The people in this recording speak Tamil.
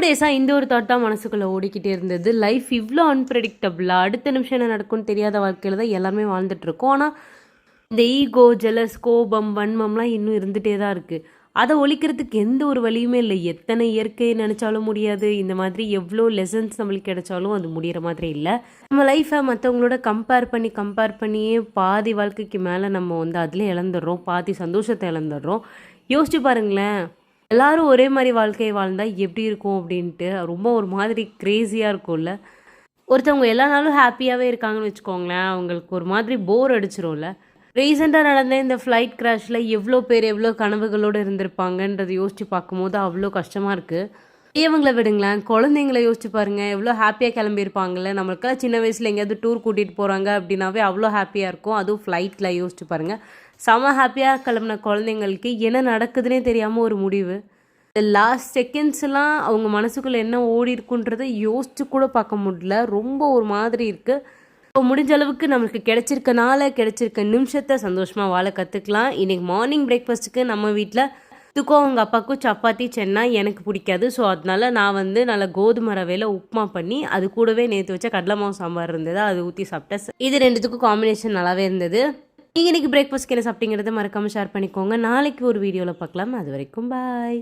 டேஸாக இந்த ஒரு தாட் தான் மனசுக்குள்ளே ஓடிக்கிட்டே இருந்தது. லைஃப் இவ்வளோ அன்பிரடிக்டபிளாக அடுத்த நிமிஷம் என்ன நடக்கும்னு தெரியாத வாழ்க்கையில் தான் எல்லாருமே வாழ்ந்துட்டுருக்கோம். ஆனால் இந்த ஈகோ, ஜெலஸ், கோபம், வன்மம்லாம் இன்னும் இருந்துகிட்டே தான் இருக்குது. அதை ஒழிக்கிறதுக்கு எந்த ஒரு வழியுமே இல்லை. எத்தனை இயற்கையை நினச்சாலும் முடியாது. இந்த மாதிரி எவ்வளோ லெசன்ஸ் நம்மளுக்கு கிடைச்சாலும் அது முடிகிற மாதிரி இல்லை. நம்ம லைஃப்பை மற்றவங்களோட கம்பேர் பண்ணியே பாதி வாழ்க்கைக்கு மேலே நம்ம வந்து அதில் இழந்துடுறோம். பாதி சந்தோஷத்தை இழந்துடுறோம். யோசிச்சு பாருங்களேன், எல்லாரும் ஒரே மாதிரி வாழ்க்கையை வாழ்ந்தால் எப்படி இருக்கும் அப்படின்ட்டு ரொம்ப ஒரு மாதிரி க்ரேஸியாக இருக்கும்ல. ஒருத்தவங்க எல்லா நாளும் ஹாப்பியாகவே இருக்காங்கன்னு வச்சுக்கோங்களேன், அவங்களுக்கு ஒரு மாதிரி போர் அடிச்சிரும்ல. ரீசெண்டாக நடந்த இந்த ஃப்ளைட் கிராஷில் எவ்வளோ பேர் எவ்வளோ கனவுகளோடு இருந்திருப்பாங்கன்றதை யோசித்து பார்க்கும்போது அவ்வளோ கஷ்டமாக இருக்குது. பெரியவங்களை விடுங்களேன், குழந்தைங்கள யோசிச்சு பாருங்கள், எவ்வளோ ஹாப்பியாக கிளம்பியிருப்பாங்கல்ல. நம்மளுக்கெல்லாம் சின்ன வயசில் எங்கேயாவது டூர் கூட்டிகிட்டு போகிறாங்க அப்படின்னாவே அவ்வளோ ஹாப்பியாக இருக்கும். அதுவும் ஃப்ளைட்டில் யோசிச்சு பாருங்கள். செம ஹாப்பியாக கிளம்புன குழந்தைங்களுக்கு என்ன நடக்குதுன்னே தெரியாமல் ஒரு முடிவு. இந்த லாஸ்ட் செகண்ட்ஸ்லாம் அவங்க மனசுக்குள்ளே என்ன ஓடி இருக்குன்றதை யோசிச்சு கூட பார்க்க முடியல. ரொம்ப ஒரு மாதிரி இருக்குது. இப்போ முடிஞ்ச அளவுக்கு நம்மளுக்கு கிடைச்சிருக்க நிமிஷத்தை சந்தோஷமாக வாழ கற்றுக்கலாம். இன்றைக்கி மார்னிங் பிரேக்ஃபாஸ்ட்டுக்கு நம்ம வீட்டில் இதுக்கும் அவங்க அப்பாவுக்கும் சப்பாத்தி சென்னா எனக்கு பிடிக்காது. ஸோ அதனால நான் வந்து நல்லா கோதுமை ரவையில் உப்புமா பண்ணி அது கூடவே நேற்று வச்ச கடலை மாவு சாம்பார் இருந்தது, அது ஊற்றி சாப்பிட்டேன். இது ரெண்டுத்துக்கும் காம்பினேஷன் நல்லாவே இருந்தது. நீங்கள் இன்றைக்கி பிரேக்ஃபாஸ்ட்க்கு என்ன சாப்பிட்டீங்கிறத மறக்காமல் ஷேர் பண்ணிக்கோங்க. நாளைக்கு ஒரு வீடியோவில் பார்க்கலாம். அது வரைக்கும் பாய்.